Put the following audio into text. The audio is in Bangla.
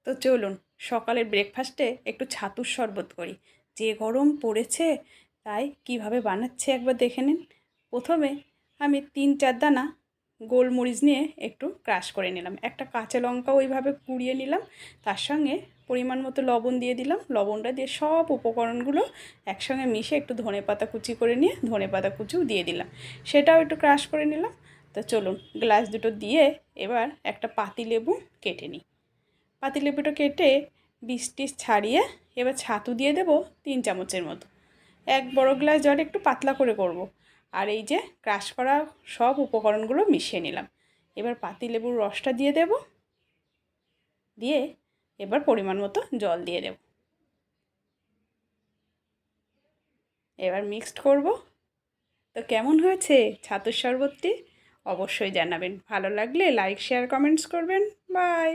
তো চলুন সকালের ব্রেকফাস্টে একটু ছাতুর শরবত করি। যে গরম পড়েছে তাই কিভাবে বানাচ্ছি একবার দেখে নিন। প্রথমে আমি 3-4 দানা গোলমরিচ নিয়ে একটু ক্রাশ করে নিলাম। একটা কাঁচা লঙ্কাও ওইভাবে কুড়িয়ে নিলাম। তার সঙ্গে পরিমাণ মতো লবণ দিয়ে দিলাম। লবণটা দিয়ে সব উপকরণগুলো একসঙ্গে মিশিয়ে একটু ধনেপাতা কুচি করে নিয়ে ধনেপাতা কুচিও দিয়ে দিলাম। সেটাও একটু ক্রাশ করে নিলাম। তো চলুন গ্লাস দুটো দিয়ে এবার একটা পাতিলেবু কেটে নিই। পাতিলেবুটা কেটে বীজ-টিজ ছাড়িয়ে এবার ছাতু দিয়ে দেবো 3 চামচের মতো। 1 বড় গ্লাস জল একটু পাতলা করে করব। আর এই যে ক্রাশ করা সব উপকরণগুলো মিশিয়ে নিলাম। এবার পাতিলেবুর রসটা দিয়ে দেব। দিয়ে এবার পরিমাণ মতো জল দিয়ে দেব। এবার মিক্সড করব। তো কেমন হয়েছে ছাতুর শরবতটি? অবশ্যই জানাবেন। ভালো লাগলে লাইক, শেয়ার, কমেন্টস করবেন। বাই।